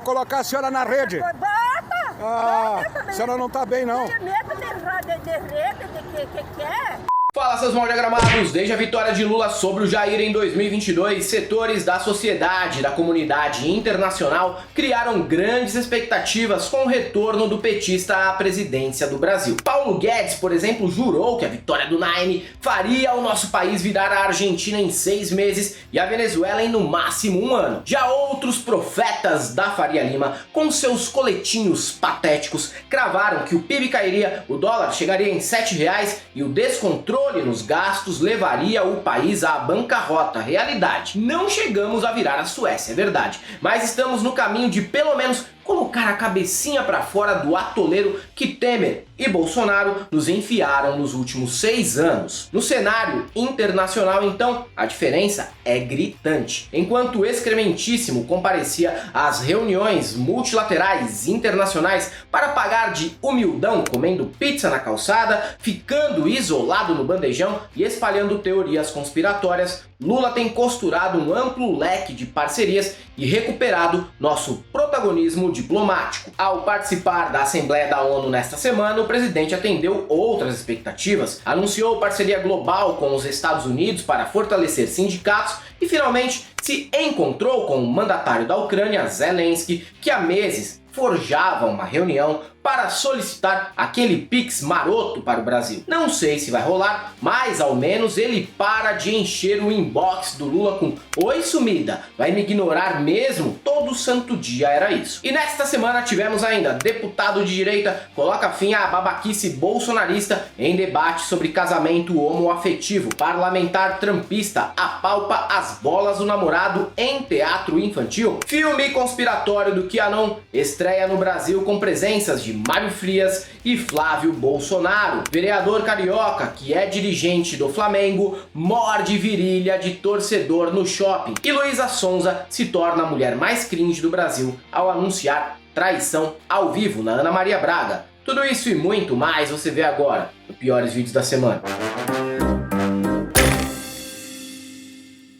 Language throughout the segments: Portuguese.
vou colocar a senhora na rede. Bota! Ah, Bota a senhora não tá bem, não. Medo de rede, de que é? Fala, seus mal diagramados! Desde a vitória de Lula sobre o Jair em 2022, setores da sociedade, da comunidade internacional criaram grandes expectativas com o retorno do petista à presidência do Brasil. Paulo Guedes, por exemplo, jurou que a vitória do Naime faria o nosso país virar a Argentina em 6 meses e a Venezuela em no máximo 1 ano. Já outros profetas da Faria Lima, com seus coletinhos patéticos, cravaram que o PIB cairia, o dólar chegaria em R$7 e o descontrole nos gastos levaria o país à bancarrota. Realidade. Não chegamos a virar a Suécia, é verdade, mas estamos no caminho de pelo menos colocar a cabecinha para fora do atoleiro que Temer e Bolsonaro nos enfiaram nos últimos 6 anos. No cenário internacional, então, a diferença é gritante. Enquanto o excrementíssimo comparecia às reuniões multilaterais internacionais para pagar de humildão comendo pizza na calçada, ficando isolado no bandejão e espalhando teorias conspiratórias, Lula tem costurado um amplo leque de parcerias e recuperado nosso protagonismo diplomático. Ao participar da Assembleia da ONU nesta semana, o presidente atendeu outras expectativas, anunciou parceria global com os Estados Unidos para fortalecer sindicatos e finalmente se encontrou com o mandatário da Ucrânia, Zelensky, que há meses forjava uma reunião para solicitar aquele Pix maroto para o Brasil. Não sei se vai rolar, mas ao menos ele para de encher o inbox do Lula com "Oi, sumida, vai me ignorar mesmo?" Todo santo dia era isso. E nesta semana tivemos ainda deputado de direita coloca fim à babaquice bolsonarista em debate sobre casamento homoafetivo. Parlamentar trampista apalpa as bolas do namorado em teatro infantil. Filme conspiratório do QAnon estreia no Brasil com presenças de Mário Frias e Flávio Bolsonaro. Vereador carioca, que é dirigente do Flamengo, morde virilha de torcedor no shopping. E Luísa Sonza se torna a mulher mais cringe do Brasil ao anunciar traição ao vivo na Ana Maria Braga. Tudo isso e muito mais você vê agora no Piores Vídeos da Semana.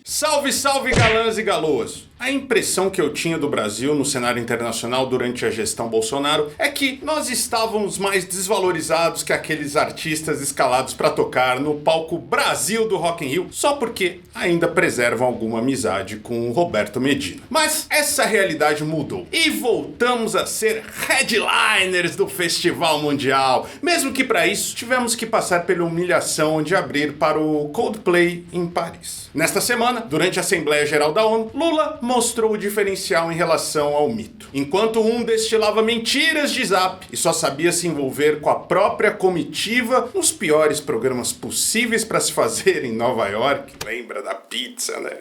Salve, salve galãs e galoas! A impressão que eu tinha do Brasil no cenário internacional durante a gestão Bolsonaro é que nós estávamos mais desvalorizados que aqueles artistas escalados para tocar no palco Brasil do Rock in Rio só porque ainda preservam alguma amizade com o Roberto Medina. Mas essa realidade mudou e voltamos a ser headliners do Festival Mundial, mesmo que para isso tivemos que passar pela humilhação de abrir para o Coldplay em Paris. Nesta semana, durante a Assembleia Geral da ONU, Lula mostrou o diferencial em relação ao mito. Enquanto um destilava mentiras de zap e só sabia se envolver com a própria comitiva nos piores programas possíveis para se fazer em Nova York, lembra da pizza, né?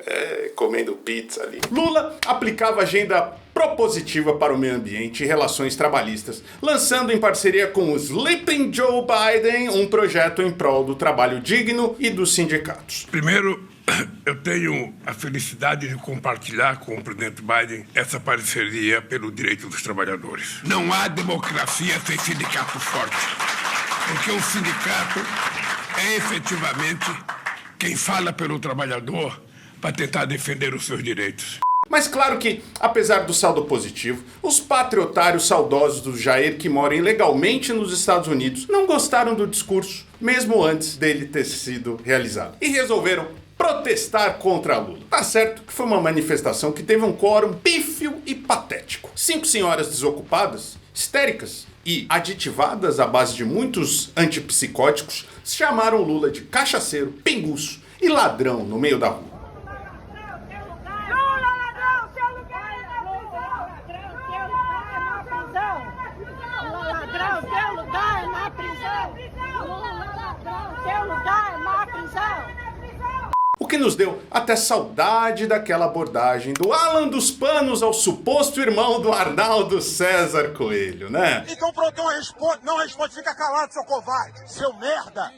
Comendo pizza ali. Lula aplicava agenda propositiva para o meio ambiente e relações trabalhistas, lançando em parceria com o Sleeping Joe Biden um projeto em prol do trabalho digno e dos sindicatos. Primeiro, eu tenho a felicidade de compartilhar com o presidente Biden essa parceria pelo direito dos trabalhadores. Não há democracia sem sindicato forte, porque o sindicato é efetivamente quem fala pelo trabalhador para tentar defender os seus direitos. Mas claro que, apesar do saldo positivo, os patriotários saudosos do Jair que moram ilegalmente nos Estados Unidos não gostaram do discurso, mesmo antes dele ter sido realizado, e resolveram protestar contra Lula. Tá certo que foi uma manifestação que teve um quórum pífio e patético. 5 senhoras desocupadas, histéricas e aditivadas à base de muitos antipsicóticos chamaram Lula de cachaceiro, pinguço e ladrão no meio da rua. O que nos deu até saudade daquela abordagem do Alan dos Panos ao suposto irmão do Arnaldo César Coelho, né? Então pronto, não responde, fica calado, seu covarde, seu merda,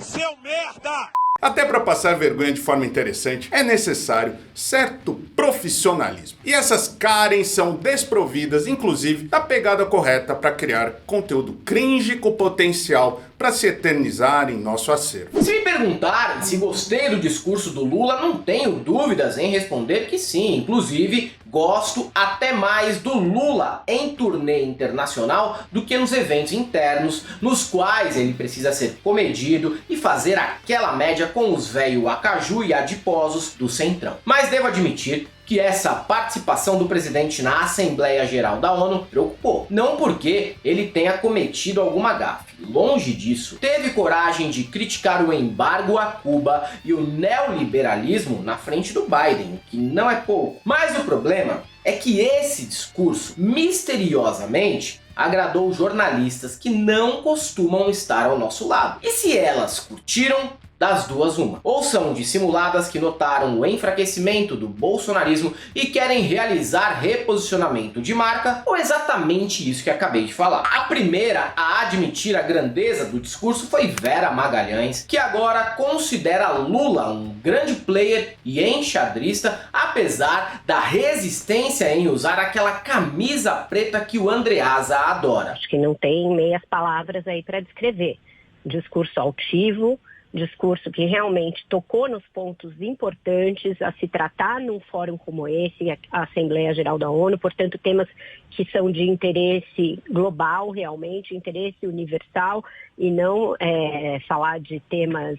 seu merda! Até para passar vergonha de forma interessante, é necessário certo profissionalismo. E essas Karens são desprovidas, inclusive, da pegada correta para criar conteúdo cringe com potencial para se eternizar em nosso acervo. Se me perguntarem se gostei do discurso do Lula, não tenho dúvidas em responder que sim. Inclusive, Gosto até mais do Lula em turnê internacional do que nos eventos internos, nos quais ele precisa ser comedido e fazer aquela média com os velho acaju e adiposos do Centrão. Mas devo admitir que essa participação do presidente na Assembleia Geral da ONU preocupou. Não porque ele tenha cometido alguma gafe, longe disso. Teve coragem de criticar o embargo a Cuba e o neoliberalismo na frente do Biden, o que não é pouco. Mas o problema é que esse discurso, misteriosamente, agradou jornalistas que não costumam estar ao nosso lado. E se elas curtiram, das duas uma. Ou são dissimuladas que notaram o enfraquecimento do bolsonarismo e querem realizar reposicionamento de marca, ou exatamente isso que acabei de falar. A primeira a admitir a grandeza do discurso foi Vera Magalhães, que agora considera Lula um grande player e enxadrista, apesar da resistência em usar aquela camisa preta que o Andreasa adora. Acho que não tem meias palavras aí para descrever. Discurso altivo, discurso que realmente tocou nos pontos importantes a se tratar num fórum como esse, a Assembleia Geral da ONU, portanto temas que são de interesse global realmente, interesse universal, e não falar de temas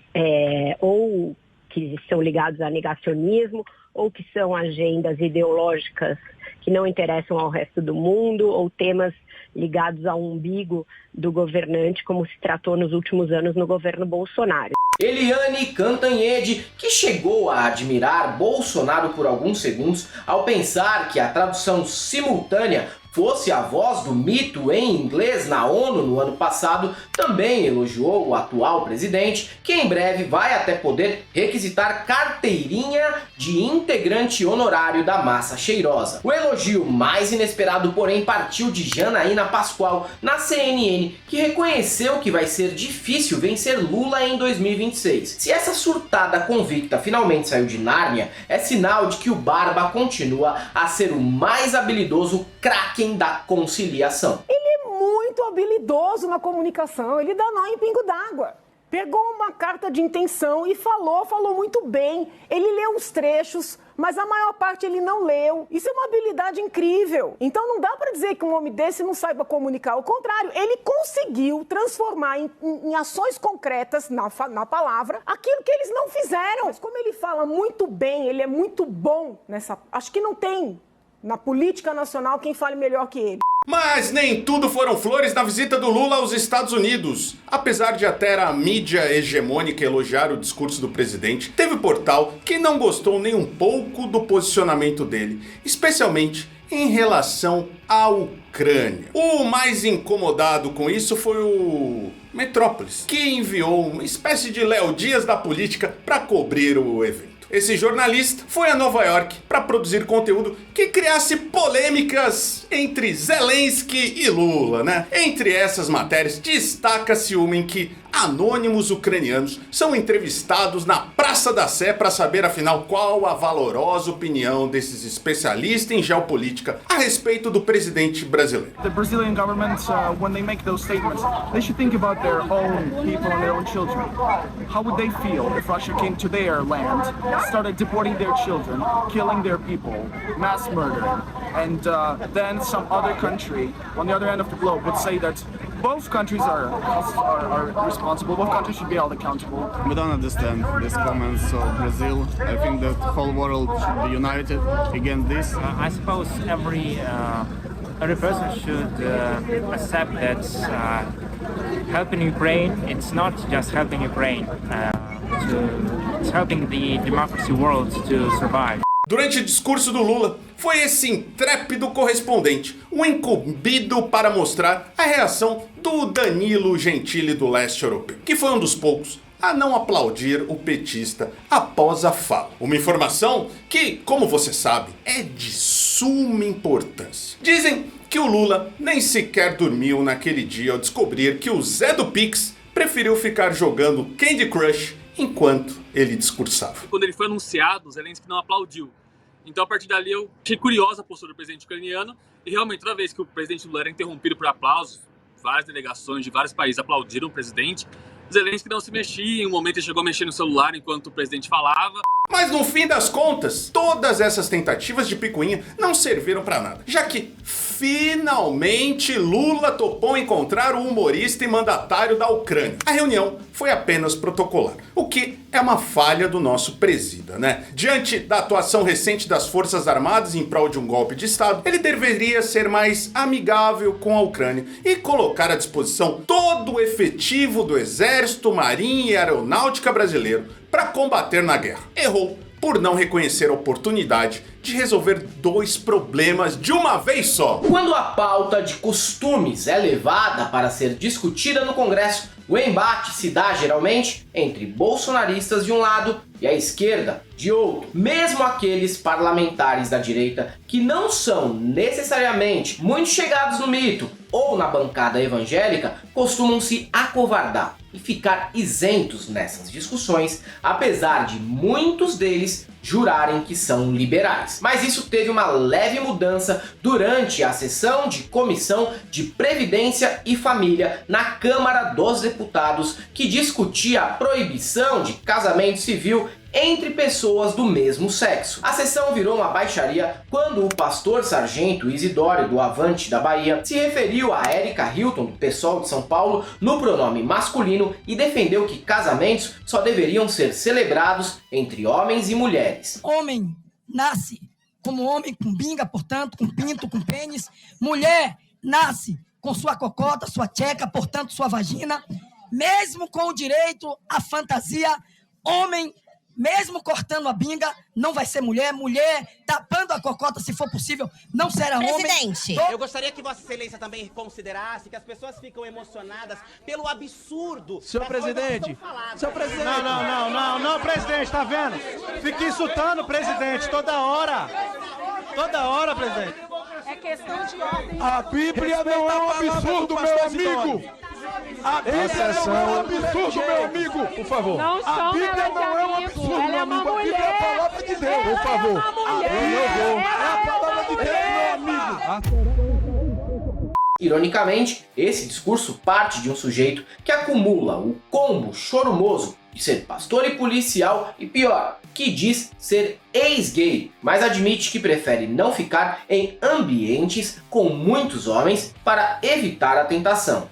ou que são ligados a negacionismo ou que são agendas ideológicas que não interessam ao resto do mundo, ou temas ligados ao umbigo do governante, como se tratou nos últimos anos no governo Bolsonaro. Eliane Cantanhede, que chegou a admirar Bolsonaro por alguns segundos ao pensar que a tradução simultânea fosse a voz do mito em inglês na ONU no ano passado, também elogiou o atual presidente, que em breve vai até poder requisitar carteirinha de integrante honorário da massa cheirosa. O elogio mais inesperado, porém, partiu de Janaína Pascoal, na CNN, que reconheceu que vai ser difícil vencer Lula em 2026. Se essa surtada convicta finalmente saiu de Nárnia, é sinal de que o Barba continua a ser o mais habilidoso Kraken da conciliação. Ele é muito habilidoso na comunicação, ele dá nó em pingo d'água. Pegou uma carta de intenção e falou muito bem. Ele leu uns trechos, mas a maior parte ele não leu. Isso é uma habilidade incrível. Então não dá para dizer que um homem desse não saiba comunicar. Ao contrário, ele conseguiu transformar em ações concretas, na palavra, aquilo que eles não fizeram. Mas como ele fala muito bem, ele é muito bom nessa... Acho que não tem na política nacional quem fale melhor que ele. Mas nem tudo foram flores na visita do Lula aos Estados Unidos. Apesar de até a mídia hegemônica elogiar o discurso do presidente, teve portal que não gostou nem um pouco do posicionamento dele, especialmente em relação à Ucrânia. O mais incomodado com isso foi o Metrópolis, que enviou uma espécie de Léo Dias da política para cobrir o evento. Esse jornalista foi a Nova York para produzir conteúdo que criasse polêmicas entre Zelensky e Lula, né? Entre essas matérias, destaca-se uma em que anônimos ucranianos são entrevistados na Praça da Sé para saber, afinal, qual a valorosa opinião desses especialistas em geopolítica a respeito do presidente brasileiro. The Brazilian government, when they make those statements, they should think about their own people and their own children. How would they feel if Russia came to their land, started deporting their children, killing their people, mass murdering, and then some other country on the other end of the globe would say that both countries are responsible, both countries should be held accountable. We don't understand these comments of Brazil. I think that the whole world should be united against this. I suppose every person should accept that helping Ukraine, it's not just helping Ukraine, it's helping the democracy world to survive. Durante o discurso do Lula, foi esse intrépido correspondente, o incumbido para mostrar a reação do Danilo Gentili do leste europeu, que foi um dos poucos a não aplaudir o petista após a fala. Uma informação que, como você sabe, é de suma importância. Dizem que o Lula nem sequer dormiu naquele dia ao descobrir que o Zé do Pix preferiu ficar jogando Candy Crush enquanto ele discursava. Quando ele foi anunciado, o Zelensky não aplaudiu. Então, a partir dali, eu fiquei curiosa a postura do presidente ucraniano. E realmente, toda vez que o presidente Lula era interrompido por aplausos, várias delegações de vários países aplaudiram o presidente. O Zelensky não se mexia. Em um momento, ele chegou a mexer no celular enquanto o presidente falava. Mas no fim das contas, todas essas tentativas de picuinha não serviram pra nada, já que finalmente Lula topou encontrar o humorista e mandatário da Ucrânia. A reunião foi apenas protocolar, o que é uma falha do nosso presida, né? Diante da atuação recente das Forças Armadas em prol de um golpe de Estado, ele deveria ser mais amigável com a Ucrânia e colocar à disposição todo o efetivo do Exército, Marinha e Aeronáutica brasileiro para combater na guerra. Errou por não reconhecer a oportunidade de resolver dois problemas de uma vez só. Quando a pauta de costumes é levada para ser discutida no Congresso, o embate se dá geralmente entre bolsonaristas de um lado e a esquerda de outro. Mesmo aqueles parlamentares da direita que não são necessariamente muito chegados no mito ou na bancada evangélica costumam se acovardar e ficar isentos nessas discussões, apesar de muitos deles jurarem que são liberais. Mas isso teve uma leve mudança durante a sessão de Comissão de Previdência e Família na Câmara dos Deputados, que discutia a proibição de casamento civil entre pessoas do mesmo sexo. A sessão virou uma baixaria quando o pastor Sargento Isidório do Avante da Bahia se referiu a Érica Hilton do PSOL de São Paulo no pronome masculino e defendeu que casamentos só deveriam ser celebrados entre homens e mulheres. Homem nasce como homem com binga, portanto, com pinto, com pênis. Mulher nasce com sua cocota, sua tcheca, portanto, sua vagina. Mesmo com o direito à fantasia, homem, mesmo cortando a binga, não vai ser mulher. Mulher, tapando a cocota, se for possível, não será homem. Presidente, eu gostaria que Vossa Excelência também considerasse que as pessoas ficam emocionadas pelo absurdo. Senhor presidente, senhor presidente. Não, presidente, tá vendo? Fica insultando o presidente toda hora. Toda hora, presidente. É questão de ordem. A Bíblia não é um absurdo, meu amigo. A Bíblia não é um absurdo, meu amigo. Por favor. Não são a Bíblia não é um absurdo, meu amigo. A Bíblia é a palavra de Deus. Por favor. É a palavra de Deus, meu amigo. Ironicamente, esse discurso parte de um sujeito que acumula o combo chorumoso de ser pastor e policial e pior, que diz ser ex-gay, mas admite que prefere não ficar em ambientes com muitos homens para evitar a tentação.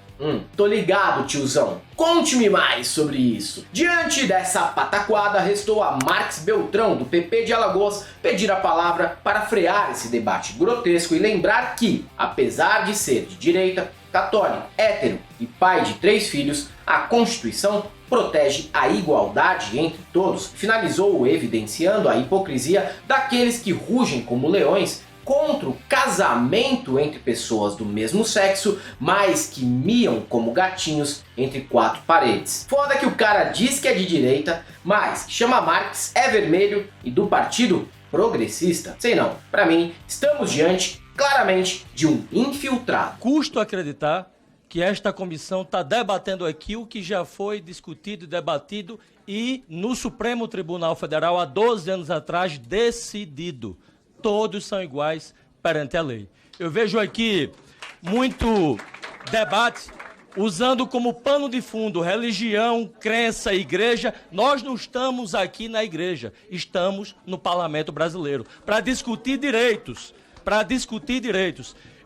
Tô ligado, tiozão. Conte-me mais sobre isso. Diante dessa pataquada, restou a Marques Beltrão, do PP de Alagoas, pedir a palavra para frear esse debate grotesco e lembrar que, apesar de ser de direita, católico, hétero e pai de 3 filhos, a Constituição protege a igualdade entre todos. Finalizou evidenciando a hipocrisia daqueles que rugem como leões contra o casamento entre pessoas do mesmo sexo, mas que miam como gatinhos entre 4 paredes. Foda que o cara diz que é de direita, mas chama Marques, é vermelho e do partido progressista. Sei não, pra mim, estamos diante, claramente, de um infiltrado. Custo acreditar que esta comissão está debatendo aqui o que já foi discutido e debatido e no Supremo Tribunal Federal há 12 anos atrás decidido. Todos são iguais perante a lei. Eu vejo aqui muito debate usando como pano de fundo religião, crença, igreja. Nós não estamos aqui na igreja, estamos no Parlamento Brasileiro para discutir direitos,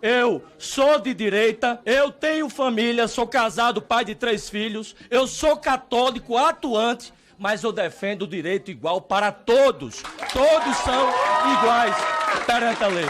Eu sou de direita, eu tenho família, sou casado, pai de 3 filhos, eu sou católico atuante, mas eu defendo o direito igual para todos. Todos são iguais perante a lei.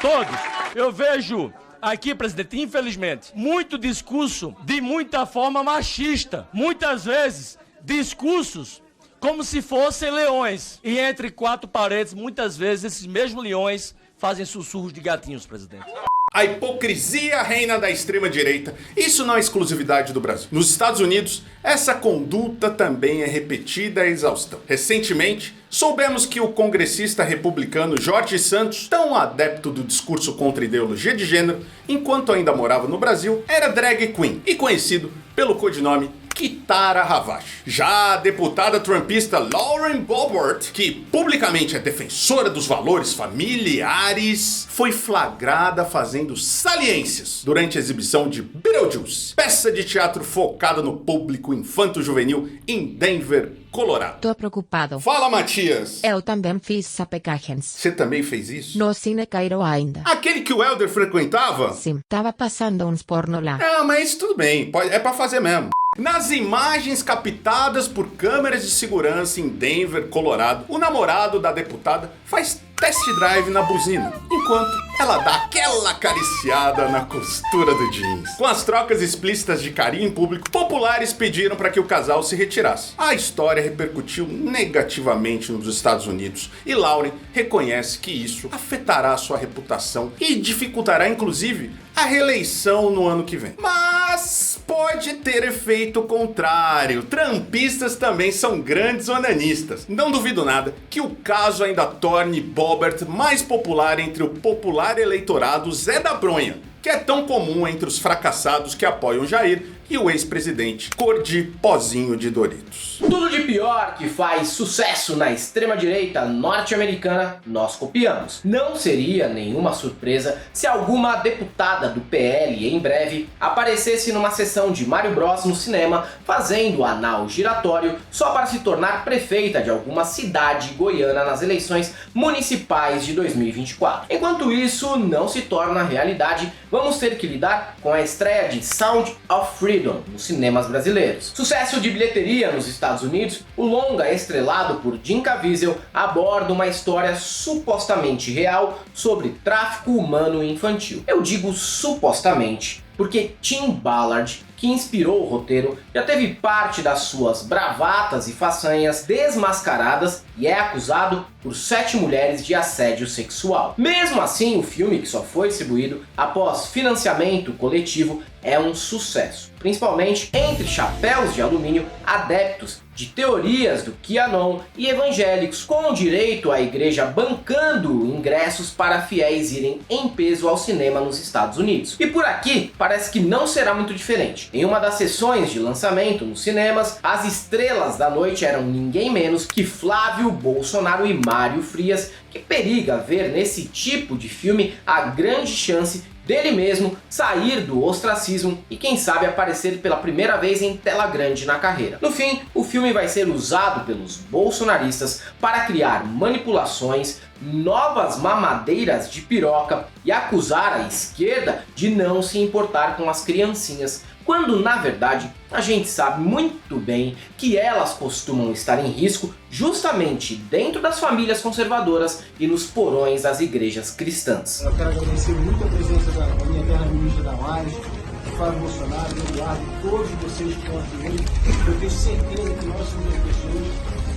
Todos. Eu vejo aqui, presidente, infelizmente, muito discurso de muita forma machista. Muitas vezes, discursos como se fossem leões. E entre 4 paredes, muitas vezes, esses mesmos leões fazem sussurros de gatinhos, presidente. A hipocrisia reina da extrema-direita. Isso não é exclusividade do Brasil. Nos Estados Unidos, essa conduta também é repetida à exaustão. Recentemente, soubemos que o congressista republicano Jorge Santos, tão adepto do discurso contra a ideologia de gênero, enquanto ainda morava no Brasil, era drag queen e conhecido pelo codinome Kitara Ravache. Já a deputada trumpista Lauren Boebert, que publicamente é defensora dos valores familiares, foi flagrada fazendo saliências durante a exibição de Beetlejuice, peça de teatro focada no público infanto-juvenil em Denver, Colorado. Tô preocupado. Fala, Matias. Eu também fiz sapecagens. Você também fez isso? No Cine Cairo ainda. Aquele que o Helder frequentava? Sim, tava passando uns porno lá. Ah, mas tudo bem, é pra fazer mesmo. Nas imagens captadas por câmeras de segurança em Denver, Colorado, o namorado da deputada faz test drive na buzina, enquanto ela dá aquela acariciada na costura do jeans. Com as trocas explícitas de carinho em público, populares pediram para que o casal se retirasse. A história repercutiu negativamente nos Estados Unidos e Lauren reconhece que isso afetará sua reputação e dificultará inclusive a reeleição no ano que vem. Mas pode ter efeito contrário. Trumpistas também são grandes onanistas. Não duvido nada que o caso ainda torne Boebert mais popular entre o popular eleitorado Zé da Bronha, que é tão comum entre os fracassados que apoiam Jair e o ex-presidente cor de pozinho de Doritos. Tudo de pior que faz sucesso na extrema-direita norte-americana, nós copiamos. Não seria nenhuma surpresa se alguma deputada do PL em breve aparecesse numa sessão de Mario Bros no cinema, fazendo anal giratório só para se tornar prefeita de alguma cidade goiana nas eleições municipais de 2024. Enquanto isso não se torna realidade, vamos ter que lidar com a estreia de Sound of Freedom nos cinemas brasileiros. Sucesso de bilheteria nos Estados Unidos, o longa estrelado por Jim Caviezel aborda uma história supostamente real sobre tráfico humano infantil. Eu digo supostamente porque Tim Ballard, que inspirou o roteiro, já teve parte das suas bravatas e façanhas desmascaradas e é acusado por 7 mulheres de assédio sexual. Mesmo assim, o filme, que só foi distribuído após financiamento coletivo, é um sucesso, principalmente entre chapéus de alumínio, adeptos de teorias do QAnon e evangélicos, com direito à igreja bancando ingressos para fiéis irem em peso ao cinema nos Estados Unidos. E por aqui parece que não será muito diferente. Em uma das sessões de lançamento nos cinemas, as estrelas da noite eram ninguém menos que Flávio Bolsonaro e Mário Frias, que periga ver nesse tipo de filme a grande chance dele mesmo sair do ostracismo e quem sabe aparecer pela primeira vez em tela grande na carreira. No fim, o filme vai ser usado pelos bolsonaristas para criar manipulações, novas mamadeiras de piroca e acusar a esquerda de não se importar com as criancinhas, quando na verdade a gente sabe muito bem que elas costumam estar em risco justamente dentro das famílias conservadoras e nos porões das igrejas cristãs. Eu quero agradecer muito a presença da minha terra ministra Damares, do Flávio Bolsonaro, do Eduardo, todos vocês que estão aqui hoje. Eu tenho certeza que nós somos as pessoas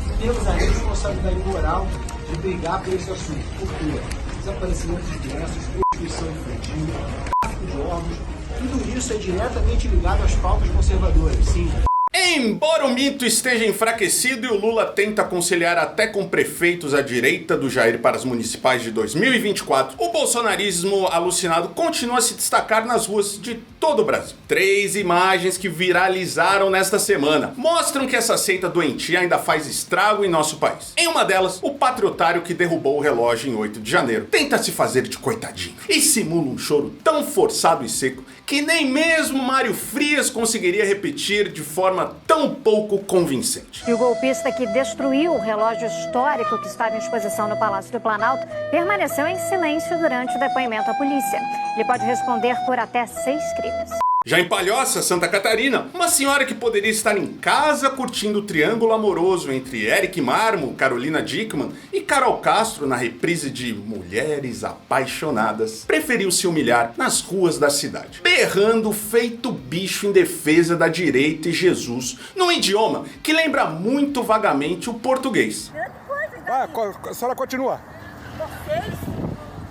que temos a responsabilidade moral de brigar por esse assunto. Por quê? Desaparecimento de crianças, prostituição infantil, tráfico de órgãos. Tudo isso é diretamente ligado às pautas conservadoras, sim. Embora o mito esteja enfraquecido e o Lula tenta conciliar até com prefeitos à direita do Jair para as municipais de 2024, o bolsonarismo alucinado continua a se destacar nas ruas de todo o Brasil. 3 imagens que viralizaram nesta semana mostram que essa seita doentia ainda faz estrago em nosso país. Em uma delas, o patriotário que derrubou o relógio em 8 de janeiro tenta se fazer de coitadinho e simula um choro tão forçado e seco que nem mesmo Mário Frias conseguiria repetir de forma tão pouco convincente. E o golpista que destruiu o relógio histórico que estava em exposição no Palácio do Planalto permaneceu em silêncio durante o depoimento à polícia. Ele pode responder por até 6 crimes. Já em Palhoça, Santa Catarina, uma senhora que poderia estar em casa curtindo o triângulo amoroso entre Eric Marmo, Carolina Dickmann e Carol Castro na reprise de Mulheres Apaixonadas, preferiu se humilhar nas ruas da cidade, berrando feito bicho em defesa da direita e Jesus, num idioma que lembra muito vagamente o português. A senhora continua. Vocês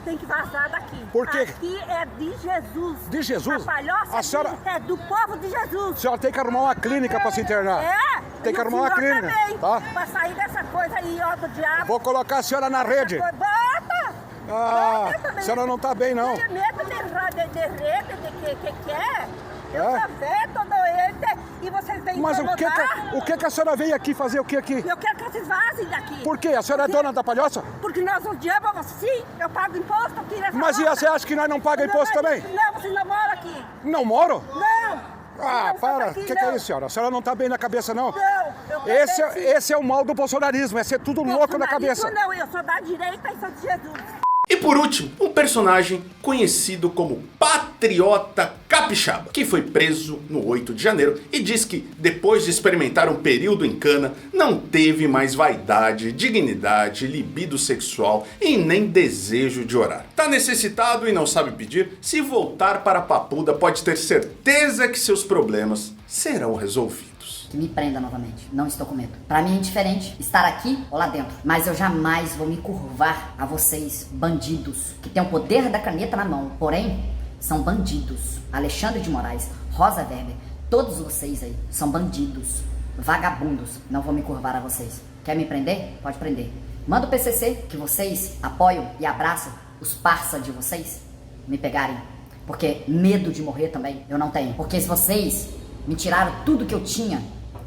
têm que vazar daqui. Por quê? Aqui é de Jesus. De Jesus? A Palhoça A senhora... é do povo de Jesus. A senhora tem que arrumar uma clínica para se internar. É? Tem que arrumar uma clínica. Também, tá? Pra sair dessa coisa aí, ó, do diabo. Vou colocar a senhora na rede. Bota! Ah, a senhora não tá bem, não. Tenho medo de rede, que é? Eu tô vendo, tô doente. aqui, vocês vêm Mas incomodar. o que a senhora veio aqui fazer o que aqui? Eu quero que vocês vazem daqui. Por quê? A senhora é dona da palhoça? Porque nós odiamos você. Sim, eu pago imposto aqui nessa Mas e roça. você acha que nós não pagamos imposto também? Não, vocês não moram aqui. Não moro? Não. Ah, não, para. O aqui, que é isso, senhora? A senhora não tá bem na cabeça, não? Não. Esse é o mal do bolsonarismo, é ser tudo louco na cabeça. Não, eu sou da direita e sou de Jesus. E por último, um personagem conhecido como Patriota Capixaba, que foi preso no 8 de janeiro e diz que depois de experimentar um período em cana, não teve mais vaidade, dignidade, libido sexual e nem desejo de orar. Tá necessitado e não sabe pedir? Se voltar para a Papuda, pode ter certeza que seus problemas serão resolvidos. Que me prenda novamente, não estou com medo. Pra mim é indiferente estar aqui ou lá dentro, mas eu jamais vou me curvar a vocês, bandidos, que têm o poder da caneta na mão, porém, são bandidos. Alexandre de Moraes, Rosa Weber, todos vocês aí são bandidos, vagabundos, não vou me curvar a vocês. Quer me prender? Pode prender. Manda o PCC, que vocês apoiam e abraçam os parça de vocês, me pegarem, porque medo de morrer também eu não tenho, porque se vocês me tiraram tudo que eu tinha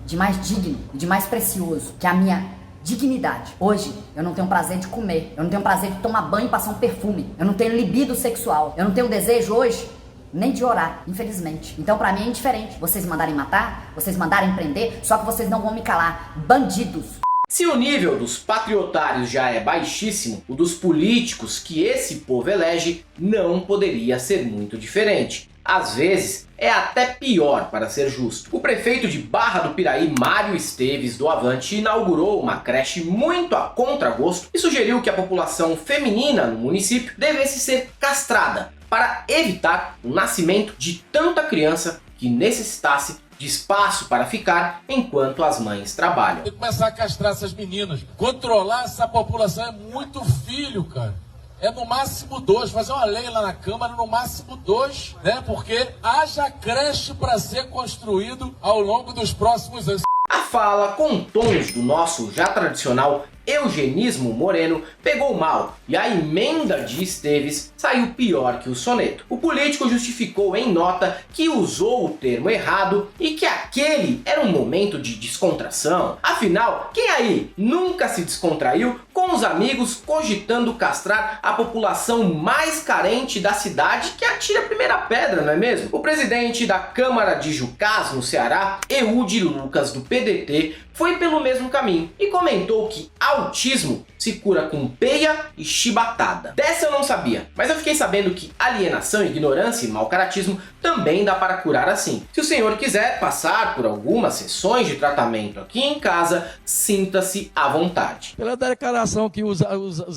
de mais digno e de mais precioso, que é a minha dignidade. Hoje, eu não tenho prazer de comer, eu não tenho prazer de tomar banho e passar um perfume, eu não tenho libido sexual, eu não tenho desejo hoje nem de orar, infelizmente. Então pra mim é indiferente vocês mandarem matar, vocês mandarem prender, só que vocês não vão me calar, bandidos. Se o nível dos patriotários já é baixíssimo, o dos políticos que esse povo elege não poderia ser muito diferente. Às vezes, é até pior, para ser justo. O prefeito de Barra do Piraí, Mário Esteves, do Avante, inaugurou uma creche muito a contragosto e sugeriu que a população feminina no município devesse ser castrada para evitar o nascimento de tanta criança que necessitasse de espaço para ficar enquanto as mães trabalham. Tem que começar a castrar essas meninas. Controlar essa população é muito filho, cara. É no máximo 2, fazer uma lei lá na Câmara, no máximo 2, né? Porque haja creche para ser construído ao longo dos próximos anos. A fala com tons do nosso já tradicional eugenismo moreno pegou mal e a emenda de Esteves saiu pior que o soneto. O político justificou em nota que usou o termo errado e que aquele era um momento de descontração. Afinal, quem aí nunca se descontraiu com os amigos cogitando castrar a população mais carente da cidade que atira a primeira pedra, não é mesmo? O presidente da Câmara de Jucás, no Ceará, Eude Lucas, do PDT, foi pelo mesmo caminho e comentou que autismo se cura com peia e chibatada. Dessa eu não sabia, mas eu fiquei sabendo que alienação, ignorância e mau caratismo também dá para curar assim. Se o senhor quiser passar por algumas sessões de tratamento aqui em casa, sinta-se à vontade. Pela declaração que os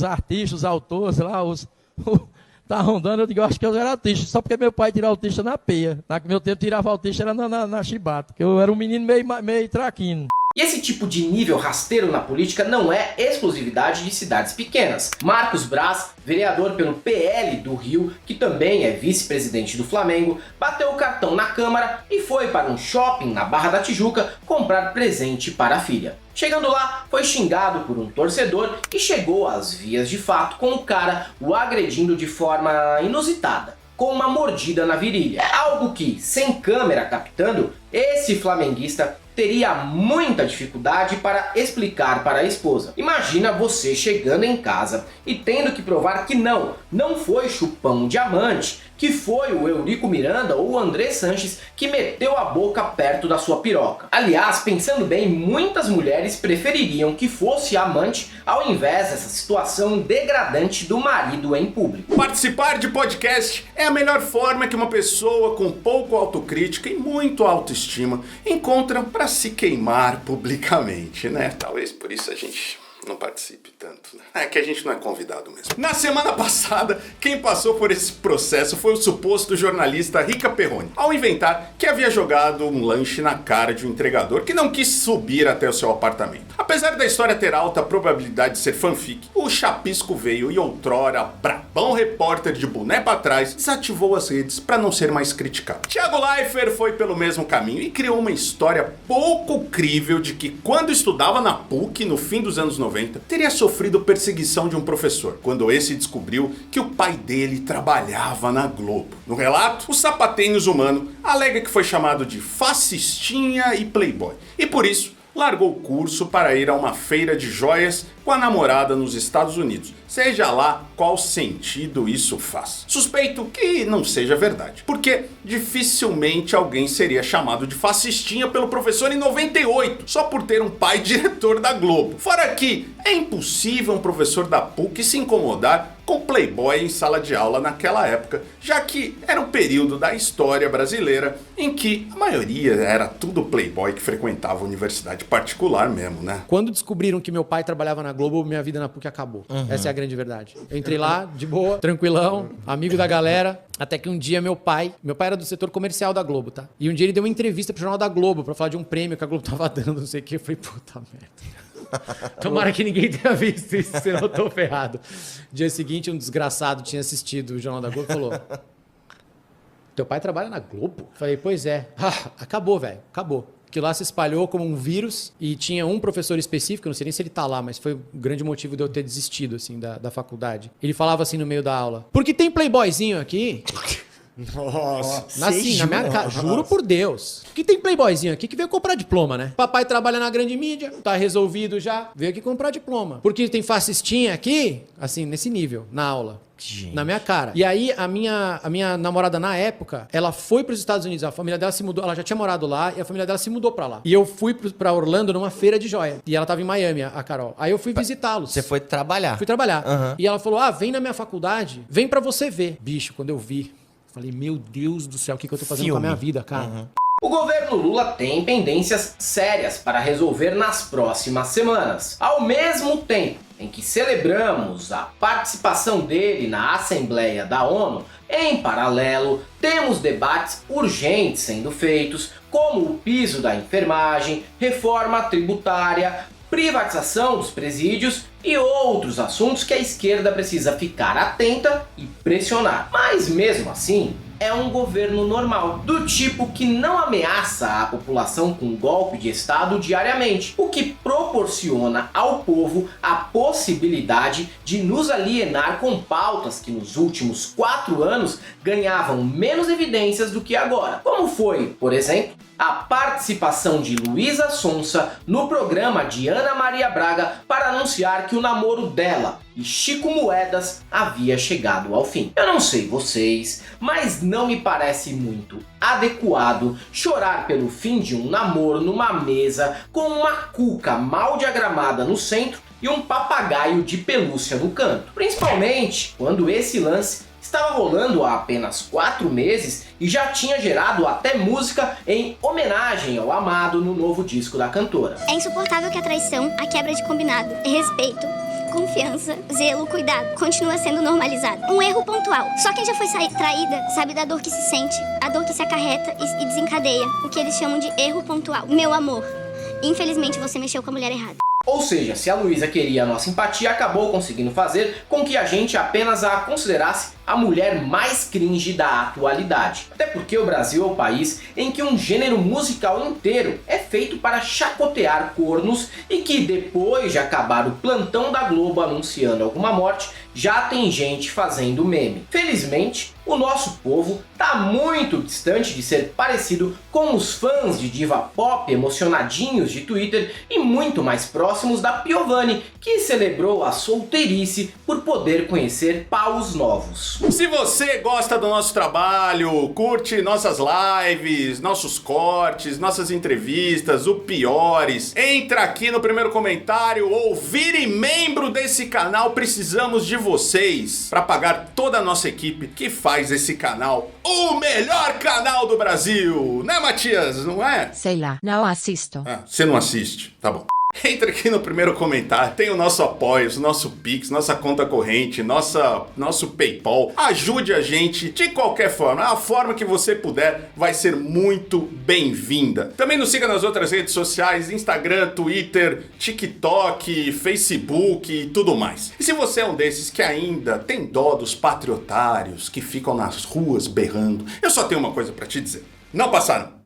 artistas, os autores lá, tá rondando, eu digo, eu acho que eu era autista, só porque meu pai tirava autista na peia. No meu tempo tirava autista era na chibata, que eu era um menino meio traquino. E esse tipo de nível rasteiro na política não é exclusividade de cidades pequenas. Marcos Braz, vereador pelo PL do Rio, que também é vice-presidente do Flamengo, bateu o cartão na Câmara e foi para um shopping na Barra da Tijuca comprar presente para a filha. Chegando lá, foi xingado por um torcedor e chegou às vias de fato com o cara o agredindo de forma inusitada, com uma mordida na virilha. Algo que, sem câmera captando, esse flamenguista teria muita dificuldade para explicar para a esposa. Imagina você chegando em casa e tendo que provar que não foi Chupão Diamante, que foi o Eurico Miranda ou o André Sanches que meteu a boca perto da sua piroca. Aliás, pensando bem, muitas mulheres prefeririam que fosse amante ao invés dessa situação degradante do marido em público. Participar de podcast é a melhor forma que uma pessoa com pouco autocrítica e muito autoestima encontra para se queimar publicamente, né? Talvez por isso a gente não participe tanto, né? É que a gente não é convidado mesmo. Na semana passada, quem passou por esse processo foi o suposto jornalista Rica Perrone, ao inventar que havia jogado um lanche na cara de um entregador que não quis subir até o seu apartamento. Apesar da história ter alta probabilidade de ser fanfic, o Chapisco veio e outrora brabão repórter de boné pra trás desativou as redes para não ser mais criticado. Thiago Leifert foi pelo mesmo caminho e criou uma história pouco crível de que quando estudava na PUC no fim dos anos 90, teria sofrido perseguição de um professor, quando esse descobriu que o pai dele trabalhava na Globo. No relato, o sapatênis humano alega que foi chamado de fascistinha e playboy, e por isso largou o curso para ir a uma feira de joias com a namorada nos Estados Unidos, seja lá qual sentido isso faz. Suspeito que não seja verdade, porque dificilmente alguém seria chamado de fascistinha pelo professor em 98, só por ter um pai diretor da Globo. Fora que é impossível um professor da PUC se incomodar com playboy em sala de aula naquela época, já que era um período da história brasileira em que a maioria era tudo playboy que frequentava a universidade particular mesmo, né? Quando descobriram que meu pai trabalhava na Globo, minha vida na PUC acabou. Essa é a grande verdade. Eu entrei lá, de boa, tranquilão, amigo da galera, até que um dia meu pai era do setor comercial da Globo, tá? E um dia ele deu uma entrevista pro Jornal da Globo pra falar de um prêmio que a Globo tava dando, não sei o que. Eu falei, puta merda. Tomara que ninguém tenha visto isso, senão eu tô ferrado. Dia seguinte, um desgraçado tinha assistido o Jornal da Globo e falou: teu pai trabalha na Globo? Falei, pois é. Acabou, velho, acabou. Que lá se espalhou como um vírus e tinha um professor específico, não sei nem se ele tá lá, mas foi o grande motivo de eu ter desistido, assim, da faculdade. Ele falava assim no meio da aula: porque tem playboyzinho aqui? Nossa, assim, na minha cara, juro por Deus. Que tem playboyzinho aqui que veio comprar diploma, né? Papai trabalha na grande mídia, tá resolvido já, veio aqui comprar diploma. Porque tem fascistinha aqui, assim, nesse nível, na aula. Gente. Na minha cara. E aí, a minha namorada, na época, ela foi pros Estados Unidos. A família dela se mudou. Ela já tinha morado lá e a família dela se mudou pra lá. E eu fui pra Orlando numa feira de joia. E ela tava em Miami, a Carol. Aí eu fui visitá-los. Você foi trabalhar? Fui trabalhar. E ela falou: vem na minha faculdade, vem pra você ver. Bicho, quando eu vi, falei, meu Deus do céu, o que eu tô fazendo com a minha vida, cara? O governo Lula tem pendências sérias para resolver nas próximas semanas. Ao mesmo tempo em que celebramos a participação dele na Assembleia da ONU, em paralelo, temos debates urgentes sendo feitos, como o piso da enfermagem, reforma tributária, privatização dos presídios e outros assuntos que a esquerda precisa ficar atenta e pressionar. Mas mesmo assim, é um governo normal, do tipo que não ameaça a população com golpe de Estado diariamente, o que proporciona ao povo a possibilidade de nos alienar com pautas que nos últimos 4 anos ganhavam menos evidências do que agora, como foi, por exemplo, a participação de Luísa Sonza no programa de Ana Maria Braga para anunciar que o namoro dela e Chico Moedas havia chegado ao fim. Eu não sei vocês, mas não me parece muito adequado chorar pelo fim de um namoro numa mesa com uma cuca mal diagramada no centro e um papagaio de pelúcia no canto. Principalmente quando esse lance estava rolando há apenas 4 meses e já tinha gerado até música em homenagem ao amado no novo disco da cantora. É insuportável que a traição, a quebra de combinado, respeito, confiança, zelo, cuidado, continua sendo normalizado. Um erro pontual. Só quem já foi traída sabe da dor que se sente, a dor que se acarreta e desencadeia, o que eles chamam de erro pontual. Meu amor, infelizmente você mexeu com a mulher errada. Ou seja, se a Luísa queria a nossa empatia, acabou conseguindo fazer com que a gente apenas a considerasse a mulher mais cringe da atualidade. Até porque o Brasil é o país em que um gênero musical inteiro é feito para chacotear cornos e que depois de acabar o plantão da Globo anunciando alguma morte, já tem gente fazendo meme. Felizmente, o nosso povo tá muito distante de ser parecido com os fãs de diva pop emocionadinhos de Twitter e muito mais próximos da Piovani, que celebrou a solteirice por poder conhecer paus novos. Se você gosta do nosso trabalho, curte nossas lives, nossos cortes, nossas entrevistas, o Piores, entra aqui no primeiro comentário ou vire membro desse canal. Precisamos de vocês para pagar toda a nossa equipe que faz esse canal o melhor canal do Brasil, né, Matias? Não é? Sei lá, não assisto. Você não assiste, tá bom. Entra aqui no primeiro comentário, tem o nosso apoio, o nosso Pix, nossa conta corrente, nosso PayPal. Ajude a gente de qualquer forma. A forma que você puder vai ser muito bem-vinda. Também nos siga nas outras redes sociais, Instagram, Twitter, TikTok, Facebook e tudo mais. E se você é um desses que ainda tem dó dos patriotários que ficam nas ruas berrando, eu só tenho uma coisa pra te dizer. Não passaram.